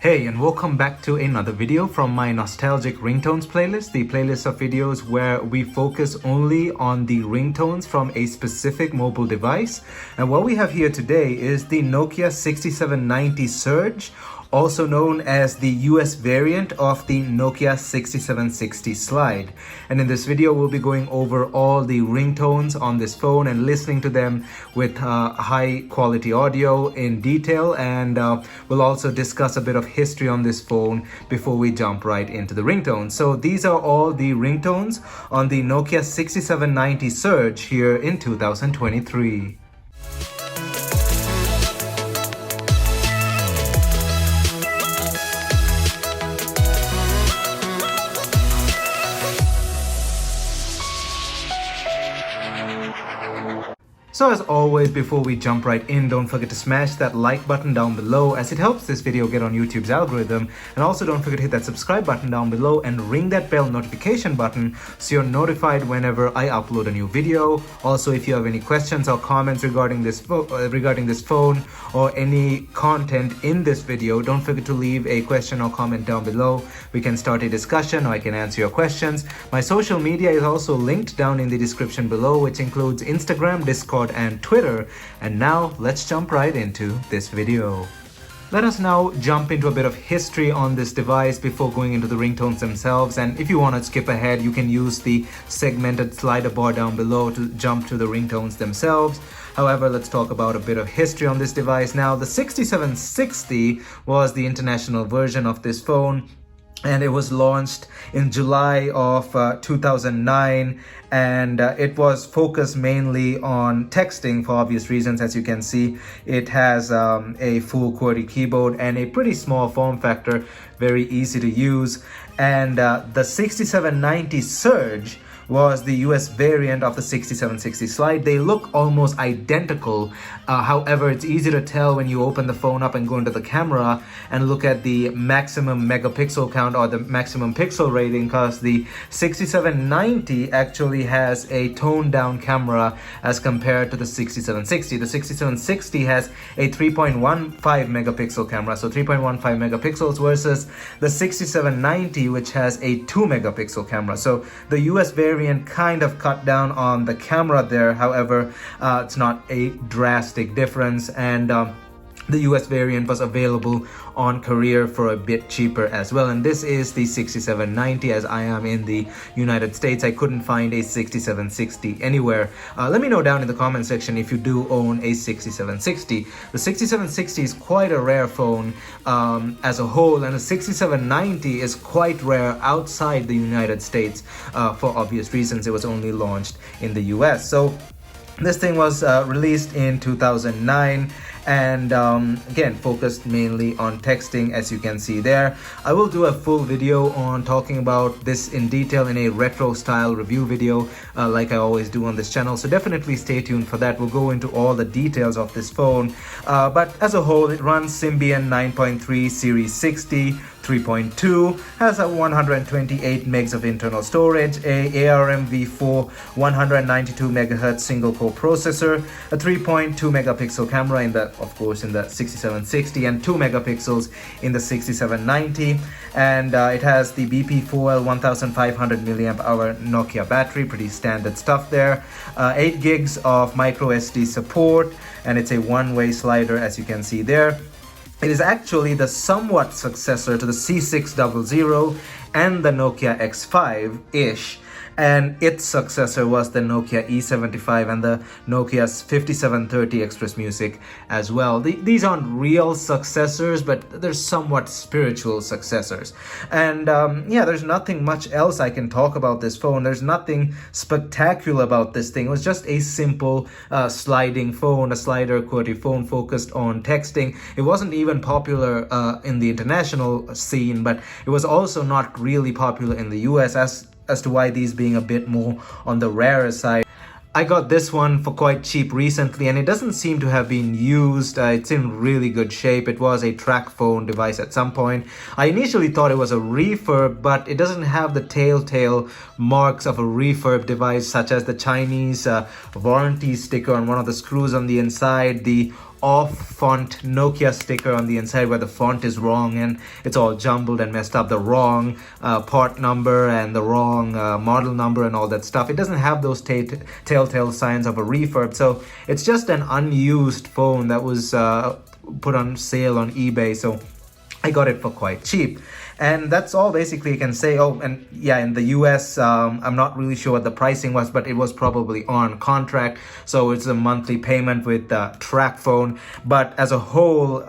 Hey, and welcome back to another video from my Nostalgic Ringtones playlist, the playlist of videos where we focus only on the ringtones from a specific mobile device. And what we have here today is the Nokia 6790 Surge, also known as the US variant of the Nokia 6760 Slide. And in this video, we'll be going over all the ringtones on this phone and listening to them with high quality audio in detail. And we'll also discuss a bit of history on this phone before we jump right into the ringtones. So these are all the ringtones on the Nokia 6790 Surge here in 2023. So as always, before we jump right in, don't forget to smash that like button down below as it helps this video get on YouTube's algorithm. And also don't forget to hit that subscribe button down below and ring that bell notification button so you're notified whenever I upload a new video. Also, if you have any questions or comments regarding this phone or any content in this video, don't forget to leave a question or comment down below. We can start a discussion or I can answer your questions. My social media is also linked down in the description below, which includes Instagram, Discord, and Twitter. And now let's jump right into this video. Let us now jump into a bit of history on this device before going into the ringtones themselves. And if you want to skip ahead, you can use the segmented slider bar down below to jump to the ringtones themselves. However, let's talk about a bit of history on this device. Now, the 6760 was the international version of this phone, and it was launched in July of 2009, and it was focused mainly on texting for obvious reasons. As you can see, it has a full QWERTY keyboard and a pretty small form factor, very easy to use. And the 6790 Surge was the US variant of the 6760 Slide. They look almost identical. However, it's easy to tell when you open the phone up and go into the camera and look at the maximum megapixel count or the maximum pixel rating, because the 6790 actually has a toned down camera as compared to the 6760. The 6760 has a 3.15 megapixel camera, so 3.15 megapixels versus the 6790, which has a 2 megapixel camera. So the US variant kind of cut down on the camera there. However, it's not a drastic difference, and the US variant was available on Korea for a bit cheaper as well. And this is the 6790, as I am in the United States. I couldn't find a 6760 anywhere. Let me know down in the comment section if you do own a 6760. The 6760 is quite a rare phone as a whole, and the 6790 is quite rare outside the United States for obvious reasons. It was only launched in the US. So this thing was released in 2009, and again focused mainly on texting, as you can see there. I will do a full video on talking about this in detail in a retro style review video like I always do on this channel, so definitely stay tuned for that. We'll go into all the details of this phone, but as a whole, it runs Symbian 9.3 Series 60 3.2, has a 128 megs of internal storage, a ARM v4 192 megahertz single core processor, a 3.2 megapixel camera in the 6760, and 2 megapixels in the 6790, and it has the BP4L 1500 milliamp hour Nokia battery, pretty standard stuff there. 8 gigs of micro SD support, and it's a one-way slider, as you can see there. It is actually the somewhat successor to the C600 and the Nokia X5-ish, and its successor was the Nokia E75 and the Nokia 5730 Express Music as well. These aren't real successors, but they're somewhat spiritual successors. And yeah, there's nothing much else I can talk about this phone. There's nothing spectacular about this thing. It was just a simple sliding phone, a slider QWERTY phone focused on texting. It wasn't even popular in the international scene, but it was also not really popular in the US, as to why these being a bit more on the rarer side. I got this one for quite cheap recently, and it doesn't seem to have been used. It's in really good shape. It was a track phone device at some point. I initially thought it was a refurb, but it doesn't have the telltale marks of a refurb device, such as the Chinese warranty sticker on one of the screws on the inside, the off font Nokia sticker on the inside where the font is wrong and it's all jumbled and messed up, the wrong part number and the wrong model number and all that stuff. It doesn't have those telltale signs of a refurb, so it's just an unused phone that was put on sale on eBay, so I got it for quite cheap. And that's all basically I can say. Oh, and yeah, in the US, I'm not really sure what the pricing was, but it was probably on contract. So it's a monthly payment with track phone. But as a whole,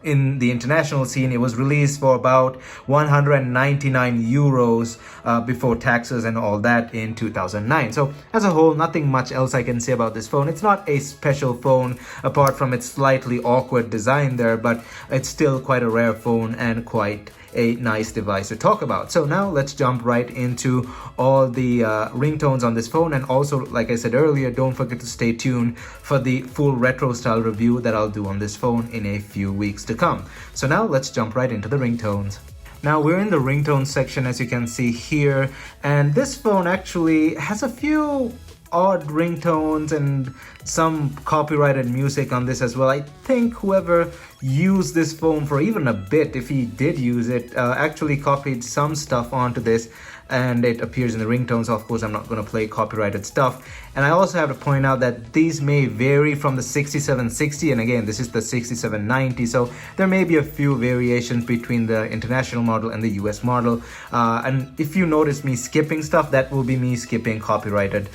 in the international scene, it was released for about 199 euros before taxes and all that in 2009. So as a whole, nothing much else I can say about this phone. It's not a special phone apart from its slightly awkward design there, but it's still quite a rare phone and quite a nice device to talk about. So now let's jump right into all the ringtones on this phone, and also, like I said earlier, don't forget to stay tuned for the full retro style review that I'll do on this phone in a few weeks to come. So now let's jump right into the ringtones. Now we're in the ringtone section, as you can see here, and this phone actually has a few odd ringtones and some copyrighted music on this as well. I think whoever used this phone for even a bit, if he did use it, actually copied some stuff onto this, and it appears in the ringtones. Of course, I'm not going to play copyrighted stuff. And I also have to point out that these may vary from the 6760, and again, this is the 6790, so there may be a few variations between the international model and the US model. And if you notice me skipping stuff, that will be me skipping copyrighted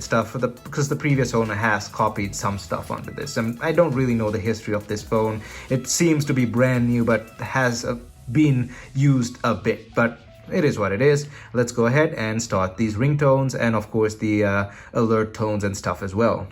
stuff because the previous owner has copied some stuff onto this. And I don't really know the history of this phone. It seems to be brand new, but has been used a bit, but it is what it is. Let's go ahead and start these ringtones, and of course the alert tones and stuff as well.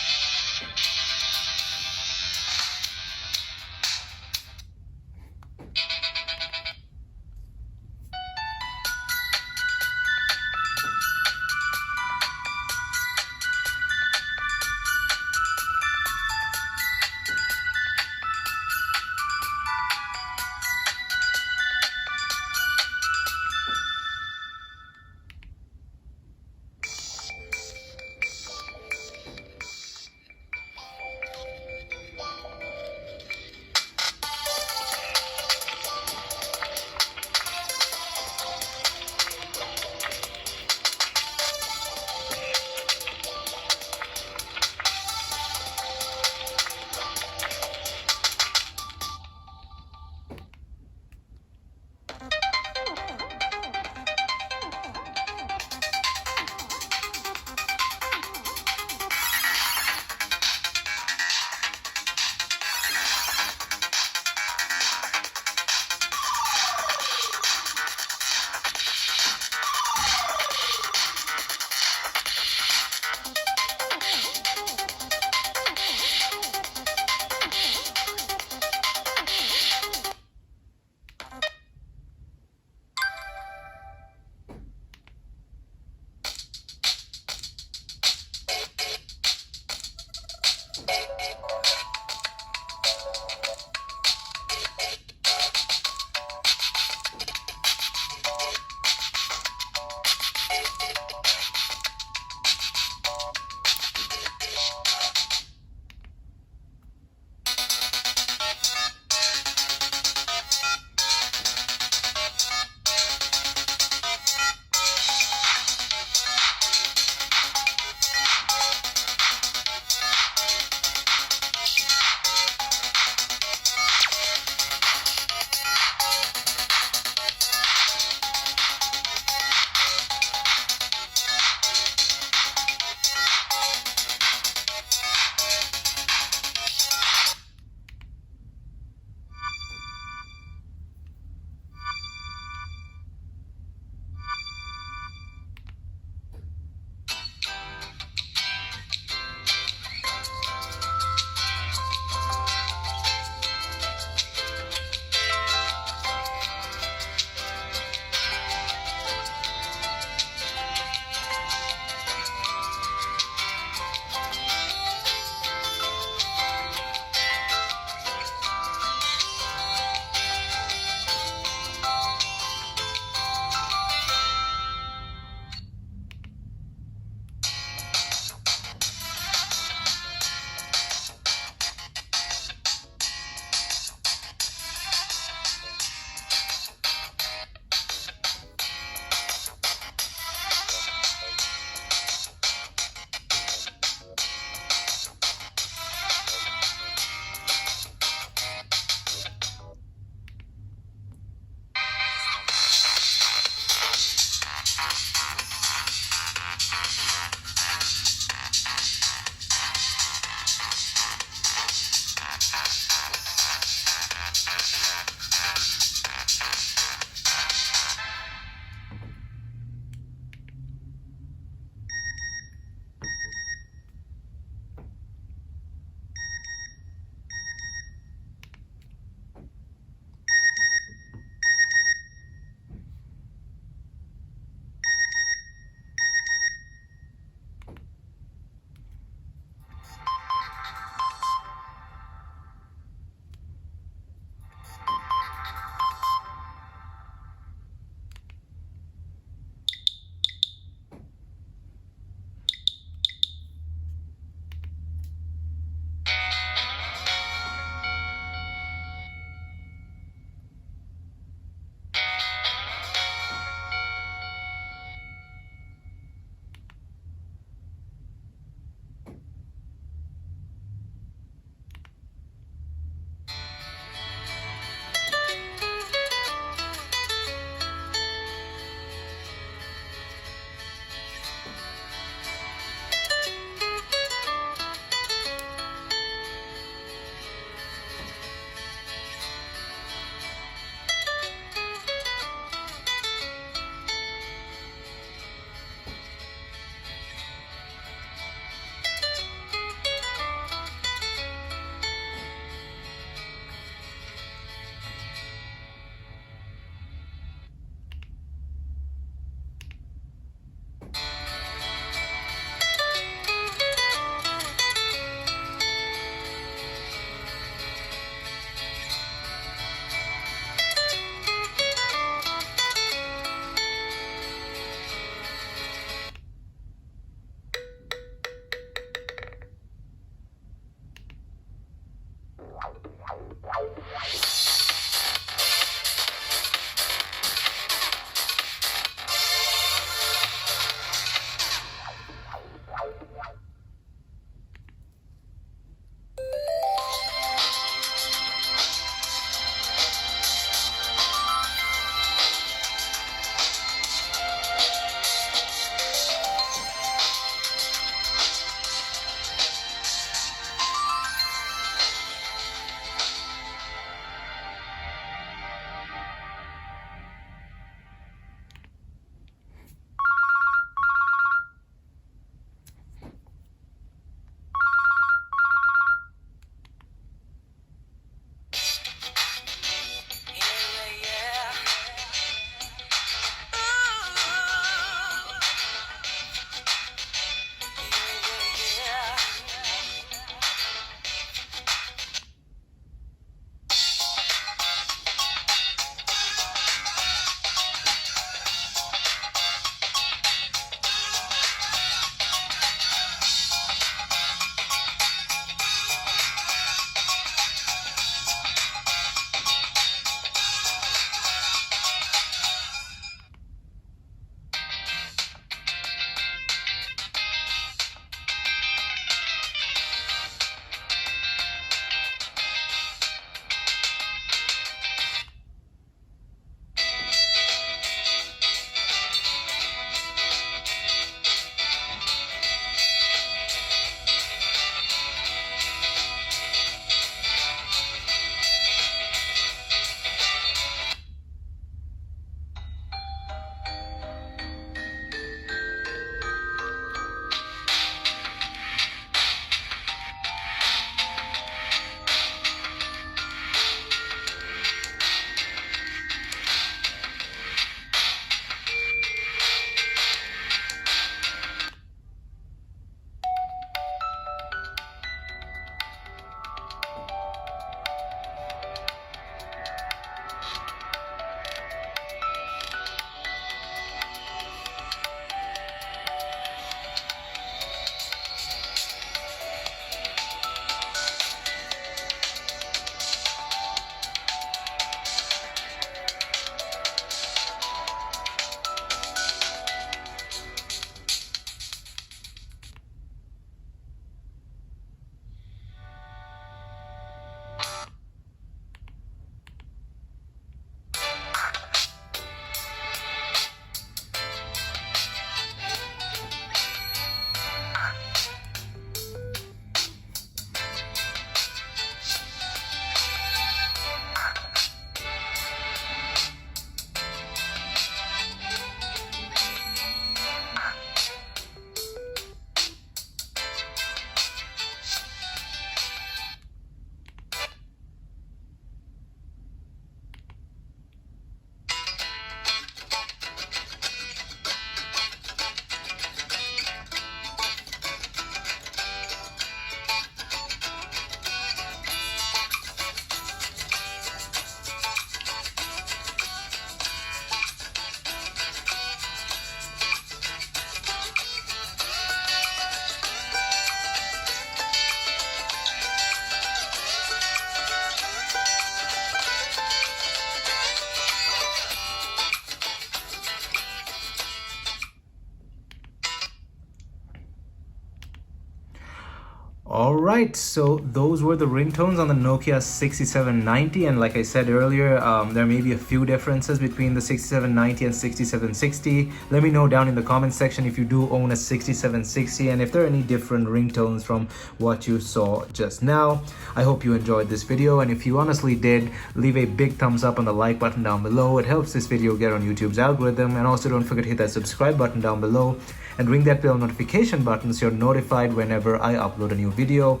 Alright, so those were the ringtones on the Nokia 6790, and like I said earlier, there may be a few differences between the 6790 and 6760. Let me know down in the comment section if you do own a 6760 and if there are any different ringtones from what you saw just now. I hope you enjoyed this video, and if you honestly did, leave a big thumbs up on the like button down below. It helps this video get on YouTube's algorithm, and also don't forget to hit that subscribe button down below and ring that bell notification button so you're notified whenever I upload a new video.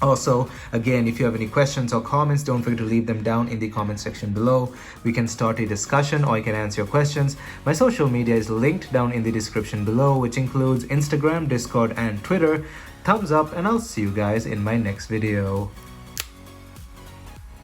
Also, again, if you have any questions or comments, don't forget to leave them down in the comment section below. We can start a discussion or I can answer your questions. My social media is linked down in the description below, which includes Instagram, Discord, and Twitter. Thumbs up, and I'll see you guys in my next video.